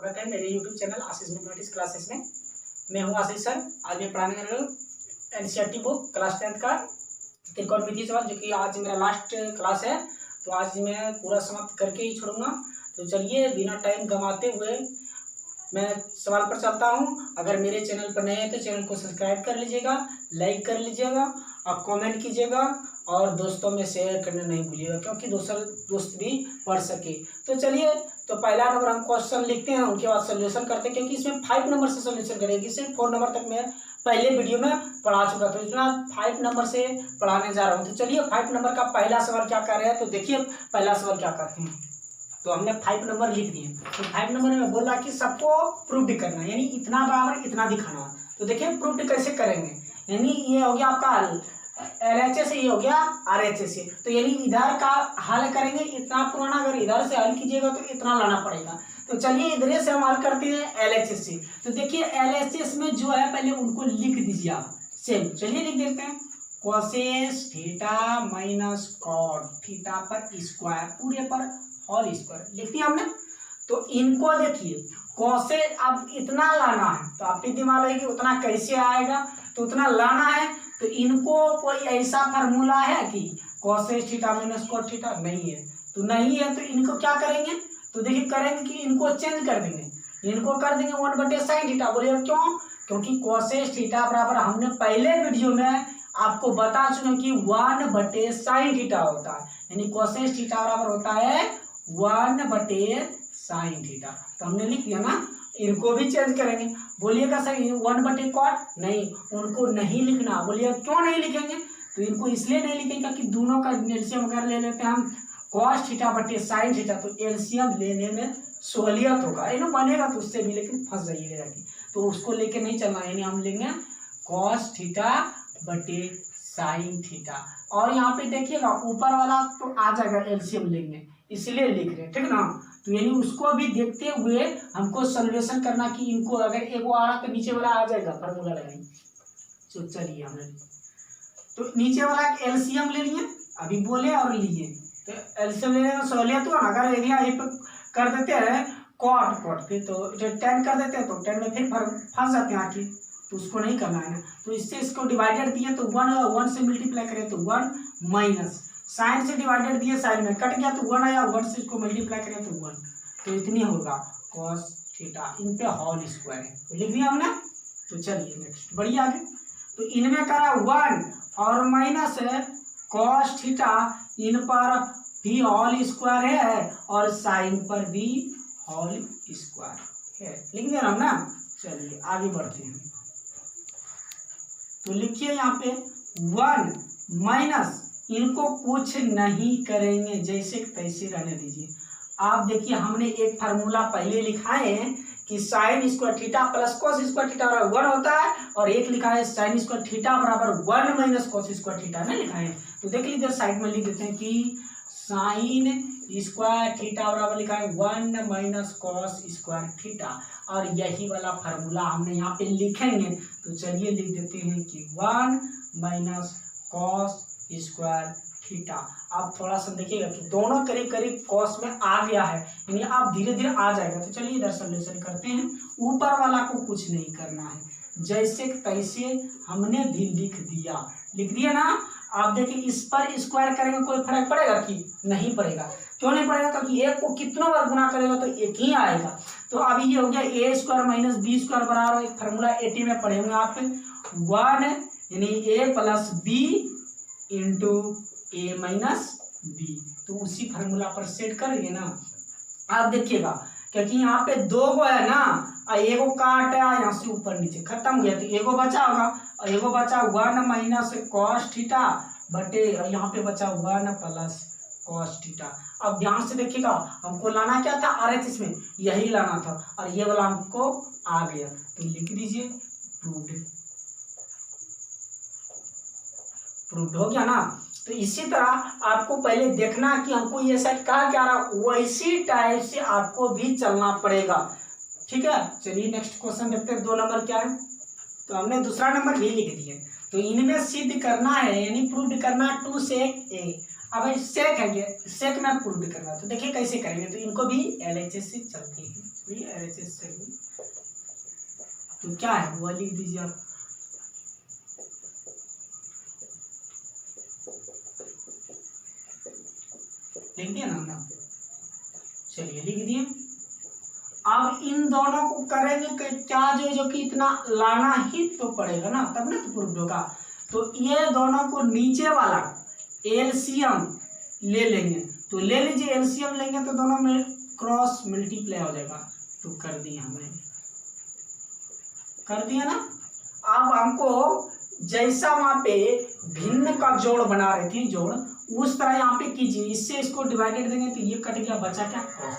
स्वागत है मेरे YouTube चैनल आशीष मैथमेटिक्स क्लासेस में। मैं हूं आशीष सर। आज मैं पढ़ाने वाला हूं एनसीईआरटी बुक क्लास 10 का त्रिकोणमितीय सवाल, जो कि आज मेरा लास्ट क्लास है। तो आज मैं पूरा समाप्त करके ही छोड़ूंगा। तो चलिए बिना टाइम गंवाते हुए मैं सवाल पर चलता हूं। अगर मेरे चैनल पर नए हैं तो चैनल को सब्सक्राइब कर लीजिएगा, लाइक कर लीजिएगा और कमेंट कीजिएगा और दोस्तों में शेयर करना नहीं भूलिएगा, क्योंकि दोस्त भी पढ़ सके। तो चलिए, तो पहला नंबर हम क्वेश्चन लिखते हैं, उनके बाद सोल्यूशन करते हैं, क्योंकि इसमें 5 नंबर से सोल्यूशन करेगी। सिर्फ 4 नंबर तक मैं पहले वीडियो में पढ़ा चुका था, इतना 5 नंबर से पढ़ाने जा रहा हूँ। तो चलिए 5 नंबर का पहला सवाल क्या कर रहे हैं, तो देखिए पहला सवाल क्या करते हैं। तो हमने 5 नंबर लिख दिए। तो 5 नंबर में बोल रहा कि सबको प्रूफ करना, यानी इतना बराबर इतना दिखाना। तो देखिए प्रूफ कैसे करेंगे, यानी ये हो गया आपका LHS से, ये हो गया RHS से। तो यानी इधर का हल करेंगे इतना पुराना, अगर इधर से हल कीजिएगा तो इतना लाना पड़ेगा। तो चलिए इधर से हम हल करते हैं LHS से। तो देखिए LHS में जो है पहले उनको लिख दीजिए आप सेम। चलिए लिख देते हैं causes theta minus cot theta पर स्क्वायर पूरे पर होल स्क्वायर लिख दिया हमने। तो इनको देखिए कोसेस अब इतना लाना है, तो आपके दिमाग में कि उतना कैसे आएगा, तो उतना लाना है। तो इनको कोई ऐसा फार्मूला है कि causes theta minus cot theta नहीं है, तो नहीं है। तो इनको क्या करेंगे, तो देखिए करेंगे कि इनको चेंज कर देंगे, इनको कर देंगे 1/sin थीटा। बोलिए क्यों, क्योंकि कोसेस थीटा बराबर हमने पहले वीडियो में आपको बता चुके कि 1/sin थीटा होता है, यानी कोसेस थीटा बराबर होता है 1/sin थीटा। तो हमने लिख दिया ना, इनको भी चेंज करेंगे। बोलिएगा सर 1/cot नहीं, उनको नहीं लिखना। बोलिए क्यों नहीं लिखेंगे, तो इनको इसलिए नहीं लिखेंगे क्योंकि दोनों का एलसीएम अगर ले लेते हैं हम cos थीटा/sin थीटा, तो एलसीएम लेने में सहूलियत होगा, ये ना बनेगा तो उससे भी, लेकिन फंस जाइएगा जाके, तो उसको लेके नहीं चलना। यानी हम लेंगे cos थीटा/sin थीटा। और यहाँ पे देखिएगा ऊपर वाला तो आ जाएगा, एलसीएम लेंगे इसलिए लिख रहे हैं, ठीक ना। तो यानी उसको भी देखते हुए हमको सोल्यूशन करना कि इनको अगर एक आ रहा तो नीचे वाला आ जाएगा, फार्मूला लगाएंगे। तो चलिए हमने तो नीचे वाला एलसीएम ले लिए, अभी बोले और लिए। तो एलसीएम लेने में सहूलियत हुआ, अगर एरिया कर देते हैं कॉट पे, तो 10 कर देते हैं तो 10 में फिर फंस जाते हैं आखिर, तो उसको नहीं करना है ना। तो इससे इसको डिवाइडेड दिए तो 1 से मल्टीप्लाई करें तो 1 माइनस साइन से डिवाइडेड दिए, साइन में कट गया तो 1 आया, 1 से इसको मल्टीप्लाई करें तो 1, तो इतनी होगा cos थीटा इन पे होल स्क्वायर है, तो लिख दिया हमने। तो चलिए नेक्स्ट बढ़िए आगे। तो इनमें करा 1 और माइनस cos थीटा इन पर भी होल स्क्वायर है और साइन पर भी होल स्क्वायर है, लिख दिया हम ना। चलिए आगे बढ़ते हैं। तो लिखिए यहाँ पे 1 माइनस, इनको कुछ नहीं करेंगे, जैसे तैसे रहने दीजिए। आप देखिए हमने एक फार्मूला पहले लिखा है कि sign square theta plus cos square theta बराबर 1 होता है, और एक लिखा है साइन स्क्वायर थीटा बराबर 1 माइनस कॉस स्क्वायर थीटा में लिखा है। तो देख लीजिए साइड में लिख देते हैं कि साइन स्क्वायर थीटा बराबर लिखा है 1 माइनस कॉस स्क्वायर थीटा, और यही वाला फार्मूला हमने यहाँ पे लिखेंगे। तो चलिए लिख देते हैं कि 1 माइनस कॉस स्क्वायर थीटा। आप थोड़ा सा देखिएगा कि दोनों करीब करीब कॉस में आ गया है, यानी आप धीरे धीरे आ जाएगा। तो चलिए इधर सोल्यूशन करते हैं। ऊपर वाला को कुछ नहीं करना है, जैसे तैसे हमने भी लिख दिया ना। आप देखिए इस पर स्क्वायर करेंगे कोई फर्क पड़ेगा कि नहीं पड़ेगा। क्यों नहीं पड़ेगा, क्योंकि एक को कितनों बार गुना करेगा तो एक ही आएगा। तो अभी ये हो गया a square minus b square बराबर, एक फार्मूला 80 में पढ़े होंगे आप 1 यानी a plus b into a minus b. तो उसी फार्मूला पर सेट करेंगे ना। आप देखिएगा क्योंकि यहाँ पे 2 को है ना, और एगो काट है यहाँ से ऊपर नीचे खत्म हो गया, तो एगो बचा होगा, और एगो बचा 1 माइनस कॉस थीटा बटे, यहाँ पे बचा 1 प्लस कॉस थीटा। अब ध्यान से देखिएगा हमको लाना क्या था, RHS में यही लाना था, और ये वाला हमको आ गया। तो लिख दीजिए प्रूव्ड हो गया ना। तो इसी तरह आपको पहले देखना कि हमको ये सेट कहा क्या रहा, वैसी टाइप से आपको भी चलना पड़ेगा, ठीक है। चलिए नेक्स्ट क्वेश्चन देखते हैं। 2 नंबर क्या है, तो हमने दूसरा नंबर भी लिख दिया। तो इनमें सिद्ध करना है, यानी प्रूव्ड करना 2 sec a। अब सेक है, ये सेक में प्रूव्ड करना, तो देखिए कैसे करेंगे। तो इनको भी LHS से चलते हैं। LHS से भी तो क्या है वो लिख दीजिए आप। लिख दिया ना, चलिए लिख दिए। अब इन दोनों को करेंगे क्या, जो कि इतना लाना ही तो पड़ेगा ना, तब ना तो प्रूफ होगा। तो ये दोनों को नीचे वाला एलसीएम ले लेंगे, तो ले लीजिए एलसीएम लेंगे तो दोनों में क्रॉस मल्टीप्लाई हो जाएगा। तो कर दिया हमने, कर दिया ना। अब हमको जैसा वहां पे भिन्न का जोड़ बना रहे थे जोड़, उस तरह यहाँ पे कीजिए। इससे इसको डिवाइडेड देंगे तो ये कट गया, बचा क्या कॉस।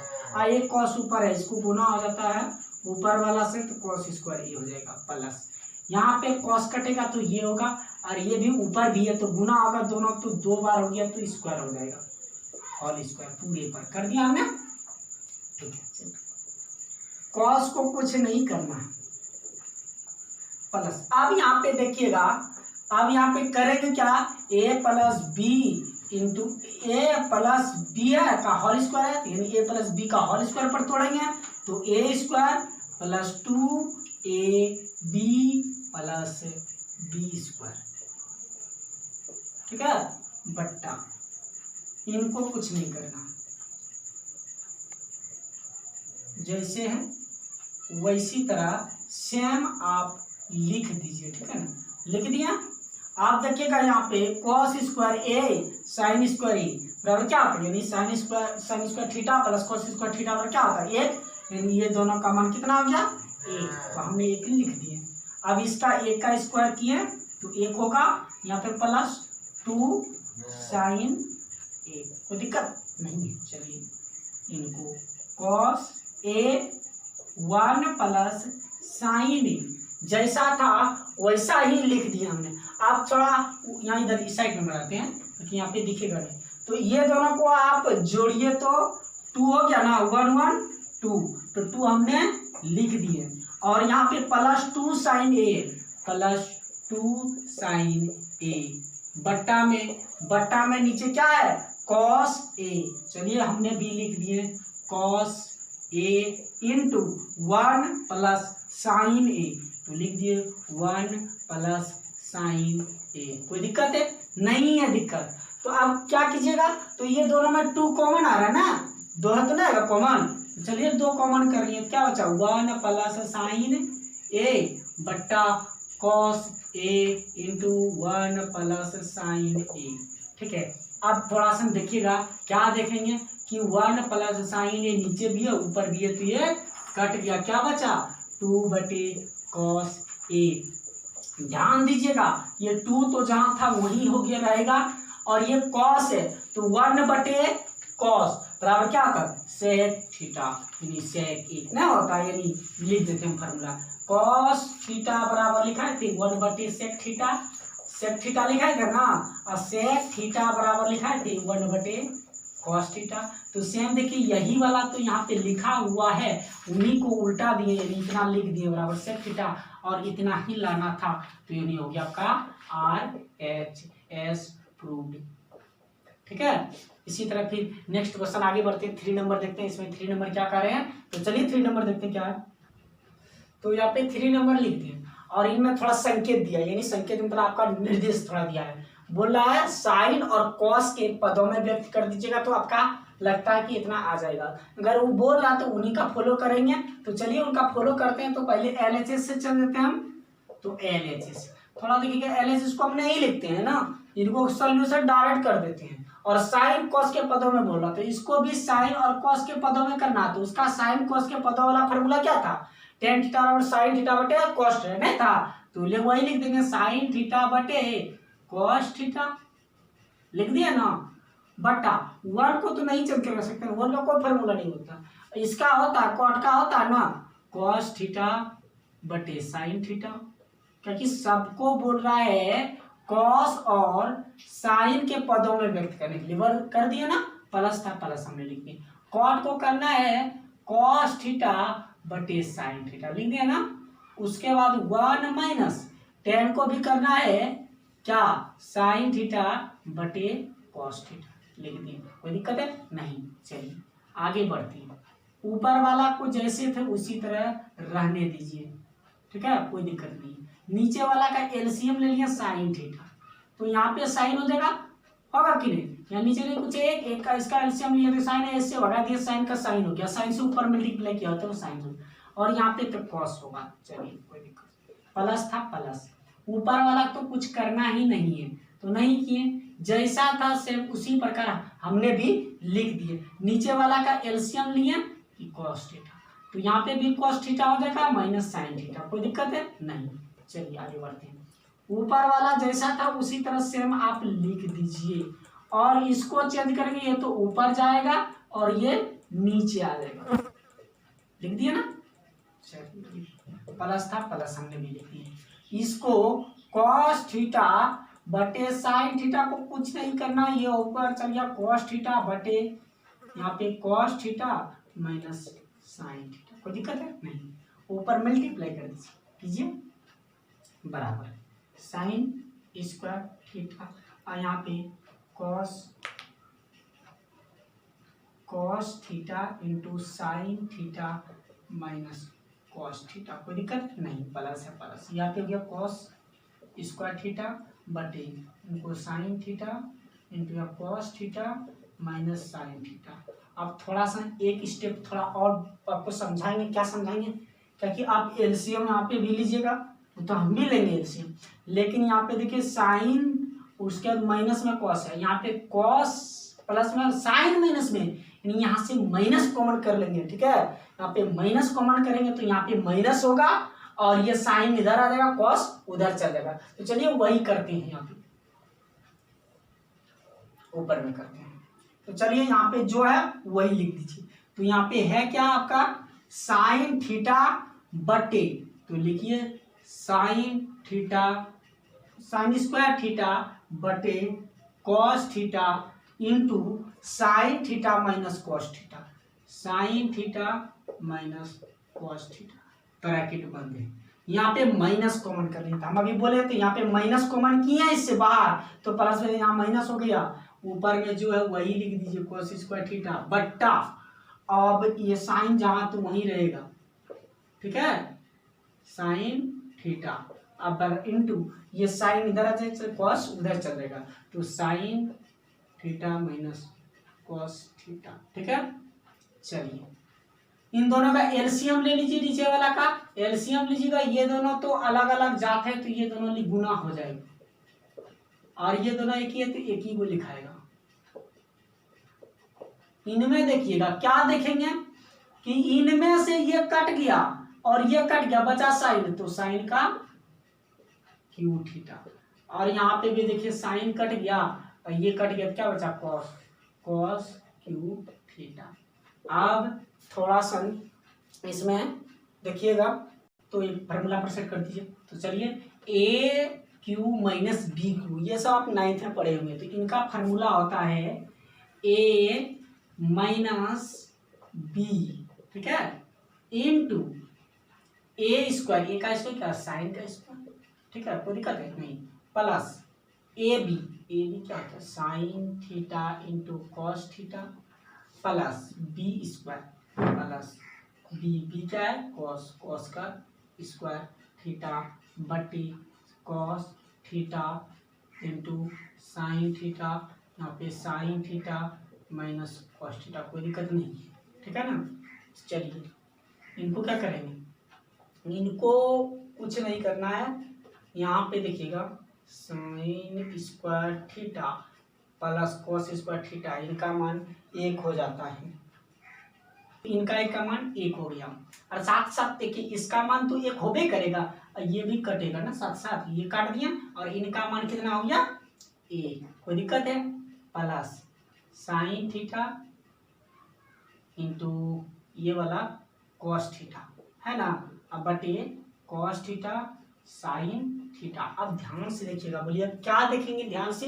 एक कॉस ऊपर है, इसको गुना हो जाता है ऊपर वाला से, तो कॉस स्क्वायर ये हो जाएगा प्लस। यहाँ पे कॉस कटेगा तो ये होगा, और ये भी ऊपर भी है तो गुना होगा दोनों, तो 2 बार हो गया तो स्क्वायर हो जाएगा, होल स्क्वायर पूरे पर कर दिया हमने। ठीक है, कॉस को कुछ नहीं करना है प्लस। अब यहाँ पे देखिएगा, अब यहाँ पे करेंगे क्या, a plus b into a plus b है का होल स्क्वायर है, यानी a प्लस बी का होल स्क्वायर पर तोड़ेंगे तो a square plus 2ab plus b square. ठीक है, बट्टा, इनको कुछ नहीं करना, जैसे है वैसी तरह सेम आप लिख दीजिए। ठीक है ना, लिख दिया। आप देखिएगा यहाँ पे कॉस स्क्वायर ए साइन स्क्वायर ई बराबर क्या होता है, यानी sign square theta plus cos square theta बराबर क्या होता है 1, यानी ये दोनों का मान कितना हो गया 1, तो हमने 1 लिख दिए। अब इसका 1 का स्क्वायर किए तो 1 होगा, यहाँ पे प्लस 2 साइन ए, कोई दिक्कत नहीं है। चलिए इनको कॉस ए 1 प्लस साइन ए जैसा था वैसा ही लिख दिया हमने। आप थोड़ा यहाँ इधर इस साइड में बनाते हैं क्योंकि यहाँ पे दिखेगा नहीं, तो ये दोनों को आप जोड़िए तो 2 हो गया ना, 1 1 2, तो 2 हमने लिख दिए। और यहाँ पे प्लस 2 साइन ए प्लस 2 साइन ए, बट्टा में नीचे क्या है कॉस ए, चलिए हमने भी लिख दिए cos A into 1 plus sign ए, तो लिख दिए 1 प्लस साइन ए। कोई दिक्कत है नहीं है दिक्कत। तो अब क्या कीजिएगा, तो ये दोनों में 2 कॉमन आ रहा है ना, 2 है तो ना आएगा कॉमन, चलिए 2 कॉमन कर लिए, क्या बचा 1 प्लस साइन ए बट्टा cos A into 1 plus sign ए। ठीक है, अब थोड़ा सा देखिएगा, क्या देखेंगे कि 1 प्लस साइन ए नीचे भी है ऊपर भी है, तो ये कट गया, क्या बचा 2 बटे कॉस ए। ध्यान दीजिएगा ये 2 तो जहां था वही हो गया रहेगा, और ये कॉस है तो 1 बटे कॉस बराबर क्या होता है सेक थीटा, यानी सेक ए ना होता है, यानी लिख देते हैं फॉर्मूला कॉस थीटा बराबर लिखा है 1 बटे सेक थीटा लिखा है ना, और सेक थीटा बराबर लिखा है 1 बटे कॉस थीटा। तो सेम देखिए यही वाला तो यहाँ पे लिखा हुआ है, उन्हीं को उल्टा दिए, यानी इतना लिख दिए बराबर सेक थीटा, और इतना ही लाना था, तो ये नहीं हो गया आपका RHS प्रूव्ड। ठीक है, इसी तरह फिर नेक्स्ट क्वेश्चन आगे बढ़ते हैं, 3 नंबर देखते हैं। इसमें 3 नंबर क्या कर रहे हैं, तो चलिए 3 नंबर देखते हैं क्या है। तो यहाँ पे 3 नंबर लिख दिए, और इनमें थोड़ा संकेत दिया, यानी संकेत मतलब आपका निर्देश थोड़ा दिया है। बोल रहा है साइन और कॉस के पदों में व्यक्त कर दीजिएगा, तो आपका लगता है कि इतना आ जाएगा। अगर वो बोल रहा तो उन्हीं का फॉलो करेंगे, तो चलिए उनका फॉलो करते हैं। तो पहले LHS से चल देते हैं हम, तो LHS थोड़ा देखिएगा, LHS को हम नहीं लिखते हैं ना, इनको सोल्यूशन डायरेक्ट कर देते हैं। और साइन कॉस के पदों में बोल रहा, तो इसको भी साइन और कॉस के पदों में करना, तो उसका साइन कॉस के पदों वाला फॉर्मूला क्या था tan थीटा और साइन थीटा बटे कॉस थीटा नहीं था, तो ले वही लिख देंगे साइन थीटा बटे कॉस थीटा, लिख दिया ना, बटा 1 को तो नहीं चल के रख सकते, 1 का कोई फॉर्मूला नहीं होता, इसका होता कॉट का होता ना कॉस थीटा बटे साइन थीटा, क्योंकि सबको बोल रहा है कॉस और साइन के पदों में व्यक्त करने के लिए, वर्ग कर दिया ना, प्लस था प्लस हमने लिख दिया। कॉट को करना है कॉस थीटा बटे साइन थीटा, लिख दिया ना। उसके बाद 1 माइनस tan को भी करना है क्या साइन थीटा बटे कॉस थीटा, लिख दिया, कोई दिक्कत है नहीं। चलिए आगे बढ़ते हैं। ऊपर वाला को जैसे थे उसी तरह रहने दीजिए, ठीक है, कोई दिक्कत नहीं। नीचे वाला का एलसीएम ले लिया साइन थीटा, तो यहाँ पे साइन हो जाएगा, होगा कि नहीं, यहाँ नीचे नहीं कुछ एक का इसका एलसीएम लिया तो साइन है, इससे भगा दिया साइन का साइन हो गया, साइन से ऊपर मल्टीप्लाई किया होता है साइन हो, और यहाँ पे तो कॉस होगा। चलिए कोई दिक्कत, प्लस था प्लस, ऊपर वाला तो कुछ करना ही नहीं है तो नहीं किए, जैसा था सेम उसी प्रकार हमने भी लिख दिए। नीचे वाला का एलसीएम लिया कि कॉस थीटा, तो यहाँ पे भी कॉस थीटा हो जाएगा माइनस साइन थीटा, कोई दिक्कत है नहीं। चलिए आगे बढ़ते हैं। ऊपर वाला जैसा था उसी तरह सेम आप लिख दीजिए, और इसको चेंज करेंगे, ये तो ऊपर जाएगा और ये नीचे आ जाएगा, लिख दिया ना। चलिए प्लस था प्लस हमने भी लिख दिया। इसको कॉस थीटा बटे साइन थीटा को कुछ नहीं करना, ये ऊपर चल गया कॉस थीटा बटे यहाँ पे cos theta minus sine theta, कोई दिक्कत है नहीं, ऊपर मल्टीप्लाई कर दीजिए, कीजिए बराबर साइन स्क्वायर थीटा, और यहाँ पे cos theta into sine theta minus cos theta, कोई दिक्कत नहीं, प्लस है प्लस, यहाँ पे हो गया कॉस स्क्वायर थीटा बटे इनको sign theta into cos theta minus sine theta. अब थोड़ा सा एक स्टेप थोड़ा और आपको समझाएंगे, क्या समझाएंगे, क्योंकि आप एलसीएम यहाँ पे भी लीजिएगा तो हम भी लेंगे एलसीएम, लेकिन यहाँ पे देखिए साइन उसके बाद माइनस में कॉस है, यहाँ पे कॉस प्लस में साइन माइनस में, यानी यहाँ से माइनस कॉमन कर लेंगे, ठीक है, यहाँ पे माइनस कॉमन करेंगे तो यहाँ पे माइनस होगा और ये साइन इधर आ जाएगा, कॉस उधर चल जाएगा। तो चलिए वही करते हैं, यहाँ पे ऊपर में करते हैं, तो चलिए यहाँ पे जो है वही लिख दीजिए। तो यहाँ पे है क्या आपका साइन थीटा बटे, तो लिखिए sine theta sine square theta बटे cos theta into sine theta minus cos theta, sine theta minus cos theta, bracket बंद है। यहाँ पे माइनस कॉमन कर लिया था, हम अभी बोले थे यहाँ पे माइनस कॉमन किया इससे बाहर, तो प्लस में यहाँ माइनस हो गया, ऊपर में जो है वही लिख दीजिए कॉस स्क्वायर थीटा बट्टा, अब ये साइन जहाँ तो वहीं रहेगा, ठीक है, साइन थीटा, अब इंटू ये साइन इधर आ जाएगा, कॉस उधर चल जाएगा, तो sign theta minus cos theta, ठीक है। चलिए इन दोनों का एलसीएम ले लीजिए, नीचे वाला का एलसीएम लीजिएगा, ये दोनों तो अलग अलग जात है तो ये दोनों गुना हो जाएगा, और ये दोनों एक ही है तो एक ही को लिखाएगा। इनमें देखिएगा क्या देखेंगे कि इनमें से ये कट गया और ये कट गया, बचा साइन, तो साइन का क्यू थीटा, और यहाँ पे भी देखिए साइन कट गया और ये कट गया, क्या बचा कॉस, कॉस क्यू थीटा। अब थोड़ा सा इसमें देखिएगा तो एक फार्मूला पर सेट कर दीजिए, तो चलिए ए क्यू माइनस बी क्यू, ये सब आप 9th में पढ़े होंगे, तो इनका फार्मूला होता है ए माइनस बी, ठीक है, इनटू ए स्क्वायर, ए का स्क्वायर क्या साइन का स्क्वायर, ठीक है, कोई दिक्कत है नहीं, प्लस ए बी क्या होता है sine theta into cos theta plus b square plus b क्या है कॉस, कॉस का स्क्वायर थीटा बटी cos theta into sine theta, यहाँ पे sine theta minus cos theta, कोई दिक्कत नहीं है, ठीक है ना। चलिए इनको क्या करेंगे, इनको कुछ नहीं करना है, यहाँ पे देखिएगा sign square theta plus cos square theta, इनका मान 1 हो जाता है, इनका एक का मान 1 हो गया, और साथ साथ देखिए इसका मान तो 1 होबे करेगा और ये भी कटेगा ना साथ साथ, ये काट दिया और इनका मान कितना हो गया 1, कोई दिक्कत है, प्लस साइन थीटा इंटू ये वाला कॉस थीटा है ना, अब बटे कॉस थीटा साइन थीटा। अब ध्यान से देखिएगा, बोलिए क्या देखेंगे ध्यान से,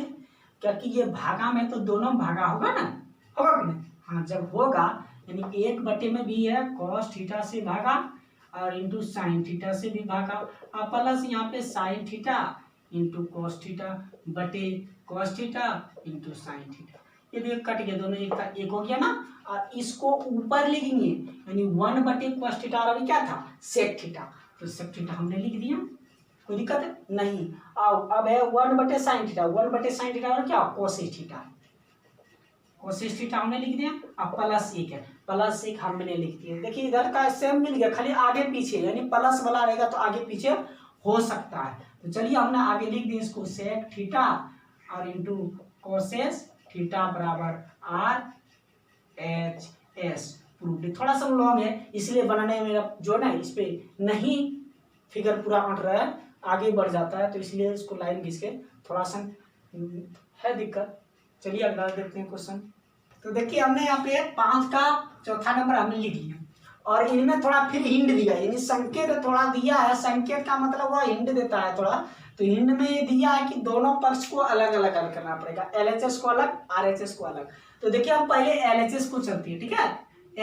क्योंकि ये भागा में तो दोनों भागा होगा ना, होगा कि नहीं, हाँ जब होगा यानी 1 बटे में भी है कॉस थीटा से भागा और इंटू साइन थीटा से भी भागा, और प्लस यहाँ पे sine theta into cos theta बटे cos theta into sine theta, ये भी कट गया, दोनों एक का एक हो गया ना। और इसको ऊपर लिखेंगे, यानी 1/cos थीटा, और अभी क्या था सेक थीटा, तो सेक थीटा हमने लिख दिया, कोई दिक्कत है नहीं। अब है 1/sin थीटा, 1/sin थीटा और क्या कोसेक थीटा, कोसेक थीटा हमने लिख दिया। अब प्लस एक है, प्लस एक हमने लिख दिया। देखिए इधर का सेम मिल गया, खाली आगे पीछे, यानी प्लस वाला रहेगा तो आगे पीछे हो सकता है। तो चलिए हमने आगे लिख दिया इसको सेक थीटा और इंटू कोसेस थीटा बराबर RHS। प्रूफ थोड़ा सा लॉन्ग है इसलिए बनाने में मेरा जो ना इस पे नहीं फिगर पूरा अट रहा है, आगे बढ़ जाता है, तो इसलिए इसको लाइन खींच के थोड़ा सा है दिक्कत। चलिए अगला देखते हैं क्वेश्चन। तो देखिए हमने यहाँ पे 5 का चौथा नंबर हमने लिख लिया, और इनमें थोड़ा फिर हिंट दिया, यानी संकेत थोड़ा दिया है। संकेत का मतलब वो हिंट देता है थोड़ा, तो हिंट में ये दिया है कि दोनों पक्ष को अलग अलग करना पड़ेगा, LHS को अलग, RHS को अलग। तो देखिए हम पहले LHS को चलती है, ठीक है,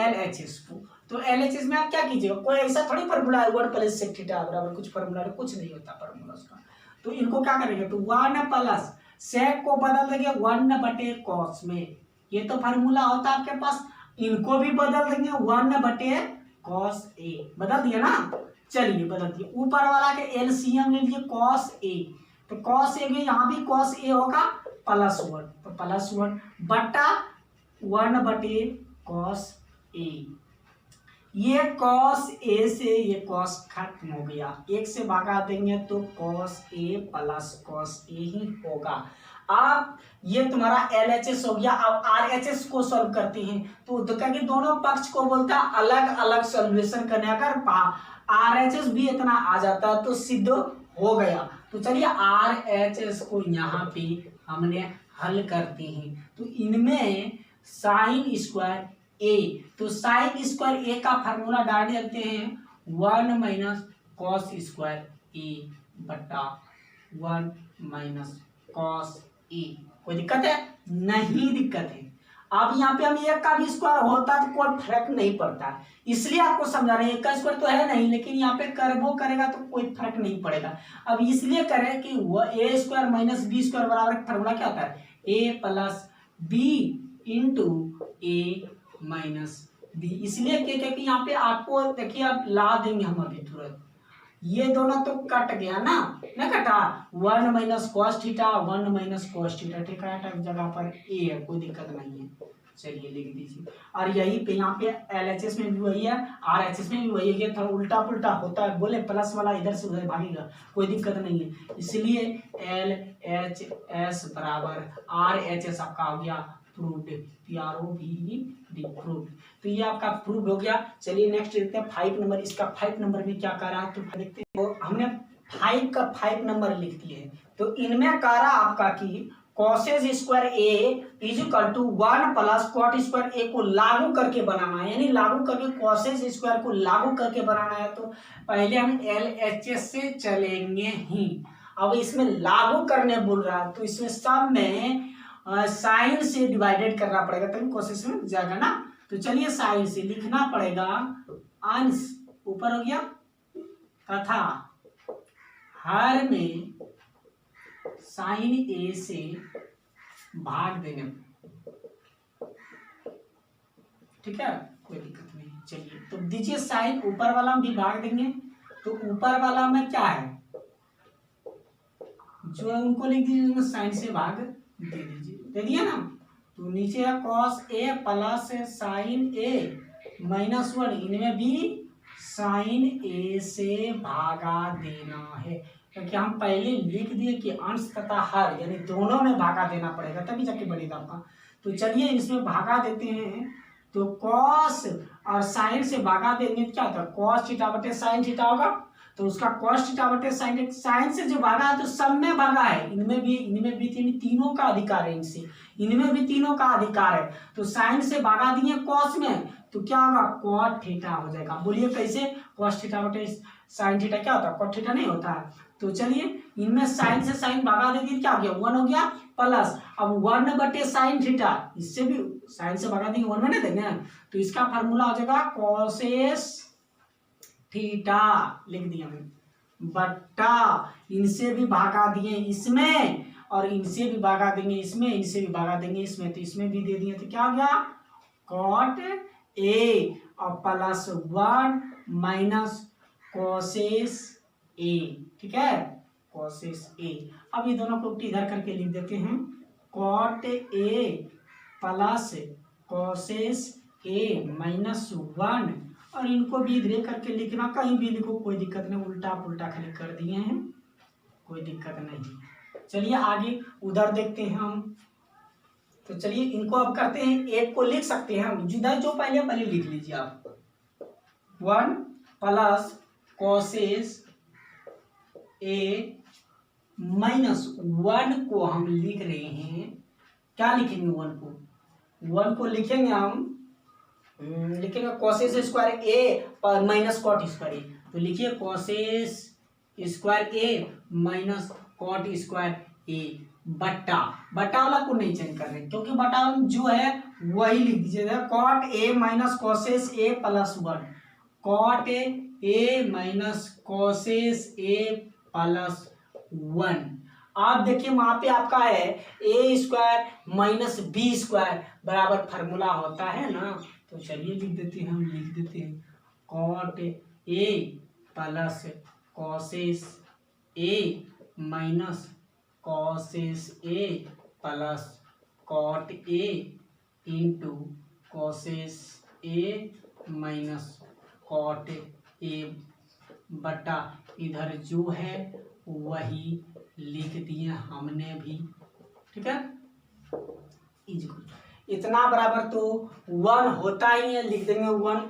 LHS को। तो LHS में आप क्या कीजिएगा, कोई ऐसा थोड़ी फॉर्मूला है 1+ sec थीटा बराबर कुछ फॉर्मूला, कुछ नहीं होता फॉर्मूला उसका। तो इनको क्या करेंगे, तो 1+ sec को बदल देंगे 1/cos में, ये तो फार्मूला होता है आपके पास। इनको भी बदल देंगे 1/cos A, बदल दिया ना। चलिए बदल दिया, ऊपर वाला के LCM ले लीजिए cos A, तो cos A में यहाँ भी cos A होगा +1, तो +1 बटा 1/cos A। ये cos A से ये cos खत्म हो गया, एक से भागा देंगे तो cos A + cos A ही होगा। अब ये तुम्हारा LHS हो गया। अब RHS को सॉल्व करते हैं, तो क्योंकि दोनों पक्ष को बोलता है अलग अलग सॉल्यूशन करने, अगर RHS भी इतना आ जाता है तो सिद्ध हो गया। तो चलिए RHS को यहाँ पे हमने हल करते हैं, तो इनमें sin² A, तो sin² A का फार्मूला डाल देते हैं 1 - cos² A बटा 1 - cos A। कोई दिक्कत है नहीं, दिक्कत है। अब यहाँ पे हम एक का भी स्क्वायर होता तो कोई फर्क नहीं पड़ता, इसलिए आपको समझा रहे हैं। एक का स्क्वायर तो है नहीं, लेकिन यहाँ पे करबो करेगा तो कोई फर्क नहीं पड़ेगा। अब इसलिए करें कि A² - B² बराबर फार्मूला क्या होता है, A + B × A - B। इसलिए क्योंकि यहाँ पे आपको देखिए अब ला देंगे हम अभी तुरंत, ये दोनों तो कट गया ना, न कटा, 1 - cos थीटा 1 - cos थीटा, ठीक है, जगह पर A है, कोई दिक्कत नहीं है। चलिए लिख दीजिए। और यही पे यहाँ पे LHS में भी वही है, RHS में भी वही है, थोड़ा उल्टा पुल्टा होता है, बोले प्लस वाला इधर से उधर भागेगा, कोई दिक्कत नहीं है। इसलिए LHS बराबर RHS आपका हो गया प्रूव्ड, PROVED प्रूव्ड। तो ये आपका प्रूव हो गया। चलिए नेक्स्ट देखते हैं 5 नंबर, इसका 5 नंबर में क्या कह रहा है, तो देखते हैं। तो हमने 5 का 5 नंबर लिख दिए हैं, तो इनमें कह रहा आपका कि cos² A = 1 + cot² A को लागू करके बनाना है, यानी लागू करके cos² को लागू करके बनाना है। तो पहले हम LHS से चलेंगे ही। अब इसमें लागू करने बोल रहा है, तो इसमें सब में साइन से डिवाइडेड करना पड़ेगा, तभी कोशिश में जाएगा ना। तो चलिए साइन से लिखना पड़ेगा, अंश ऊपर हो गया तथा हर में साइन A से भाग देंगे, ठीक है, कोई दिक्कत नहीं। चलिए तो दीजिए साइन, ऊपर वाला भी भाग देंगे, तो ऊपर वाला में क्या है जो उनको लिख दीजिए, साइन से भाग दे दीजिए, दे दिया ना। तो नीचे है cos A + sin A - 1, इनमें भी sin A से भागा देना है, क्योंकि हम पहले लिख दिए कि अंश तथा हर, यानी दोनों में भागा देना पड़ेगा तभी जाके बढ़ेगा आपका। तो चलिए इसमें भागा देते हैं, तो cos और sin से भागा देंगे क्या होता है, cos थीटा sin थीटा होगा, तो उसका cos थीटा sin, sin से जो भागा है तो सब में भागा है, इनमें भी तीनों का अधिकार है, इनमें भी तीनों का अधिकार है। तो sin से भागा दिए cos में, तो क्या होगा cot थीटा हो जाएगा। बोलिए कैसे, cos थीटा sin थीटा क्या होता है, cot थीटा नहीं होता है। तो चलिए इनमें sin से sin भागा दे दिए, क्या हो गया 1 हो गया प्लस, अब 1/sin थीटा, इससे भी sin से भागा देंगे 1 में नहीं देंगे, तो इसका फार्मूला हो जाएगा cos थीटा, लिख दिया हमने, बट्टा इनसे भी भागा दिए इसमें, और इनसे भी भागा देंगे इसमें, इनसे भी भागा देंगे इसमें, तो इसमें भी दे दिए, तो क्या हो गया कॉट ए और प्लस 1 माइनस कोसेस ए, ठीक है, कोसेस ए। अब ये दोनों को उल्टी इधर करके लिख देते हैं, cot A plus cosec A minus 1, और इनको भी इधर करके लिखना, कहीं भी लिखो कोई दिक्कत नहीं, उल्टा पुल्टा खाली कर दिए हैं, कोई दिक्कत नहीं। चलिए आगे उधर देखते हैं हम। तो चलिए इनको अब करते हैं, एक को लिख सकते हैं हम, जिधर जो पहले लिख लीजिए आप, 1 प्लस कोसेस ए माइनस 1 को हम लिख रहे हैं, क्या लिखेंगे 1 को लिखेंगे हम, लिखेंगे कोसेस स्क्वायर ए माइनस कॉट स्क्वायर ए, तो लिखिए कोसेस स्क्वायर ए माइनस कॉट स्क्वायर ए बट्टा वाला को नहीं चेंज कर रहे क्योंकि बटा जो है वही लिख दीजिएगा, cot A minus cosec A plus 1, cot A minus cosec A plus 1। आप देखिए वहां पे आपका है A square minus B square बराबर फार्मूला होता है ना, तो चलिए लिख देते हैं, हम लिख देते हैं cot A plus cosec A minus cosec A plus cot A into cosec A minus cot A बटा इधर जो है वही लिख दिए हमने भी, ठीक है। इतना बराबर तो 1 होता ही है, लिख देंगे 1।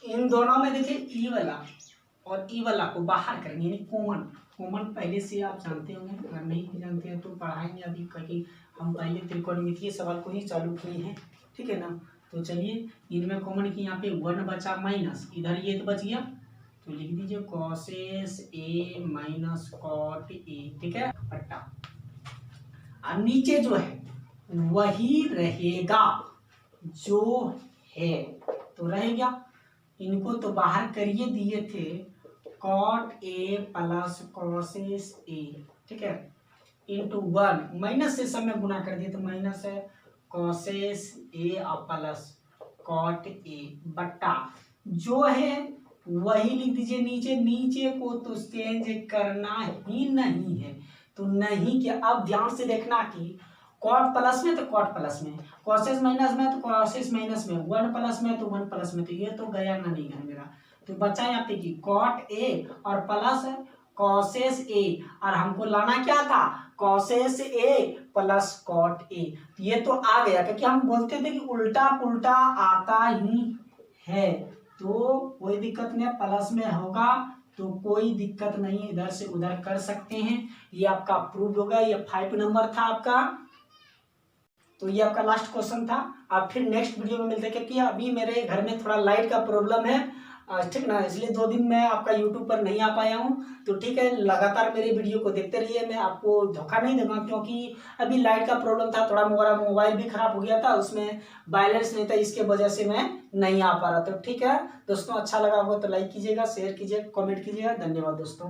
इन दोनों में देखिए ई वाला और ई वाला को बाहर करेंगे, यानी कॉमन पहले से आप जानते होंगे, अगर नहीं जानते हैं तो पढ़ाएंगे अभी, क्योंकि हम पहले त्रिकोणमितीय सवाल को ही चालू किए हैं, ठीक है ना। तो चलिए इनमें कॉमन की यहाँ पे 1 बचा माइनस, इधर ये तो बच गया, तो लिख दीजिए कोसेस ए माइनस कॉट ए, ठीक है, बट्टा, और नीचे जो है वही रहेगा जो है, तो रहेगा, इनको तो बाहर करिए दिए थे, कॉट ए प्लस कोसेस ए, ठीक है, इंटू 1 माइनस से सब में गुना कर दिए, तो माइनस है कोसेस ए और प्लस कॉट ए बट्टा जो है वही लिख दीजिए नीचे को तो चेंज करना ही नहीं है, तो नहीं कि अब ध्यान से देखना कि कॉट प्लस में तो कॉट प्लस में, कोसेस माइनस में तो कोसेस माइनस में, 1 प्लस में तो 1 प्लस में, तो ये तो गया ना नहीं गया मेरा, तो बचा यहाँ पे कि कॉट ए और प्लस कोसेस ए, और हमको लाना क्या था कोसेस ए प्लस कॉट ए, ये तो आ गया क्योंकि हम बोलते थे कि उल्टा पुल्टा आता ही है, तो कोई दिक्कत नहीं, प्लस में होगा तो कोई दिक्कत नहीं, इधर से उधर कर सकते हैं। ये आपका प्रूव होगा, ये 5 नंबर था आपका, तो ये आपका लास्ट क्वेश्चन था। अब फिर नेक्स्ट वीडियो में मिलते हैं, क्योंकि अभी मेरे घर में थोड़ा लाइट का प्रॉब्लम है, ठीक ना, इसलिए 2 दिन मैं आपका यूट्यूब पर नहीं आ पाया हूँ, तो ठीक है, लगातार मेरे वीडियो को देखते रहिए, मैं आपको धोखा नहीं दूंगा, क्योंकि अभी लाइट का प्रॉब्लम था, थोड़ा मोबाइल भी खराब हो गया था, उसमें बैलेंस नहीं था, इसके वजह से मैं नहीं आ पा रहा, तो ठीक है दोस्तों, अच्छा लगा होगा तो लाइक कीजिएगा, शेयर कीजिएगा, कमेंट कीजिएगा, धन्यवाद दोस्तों।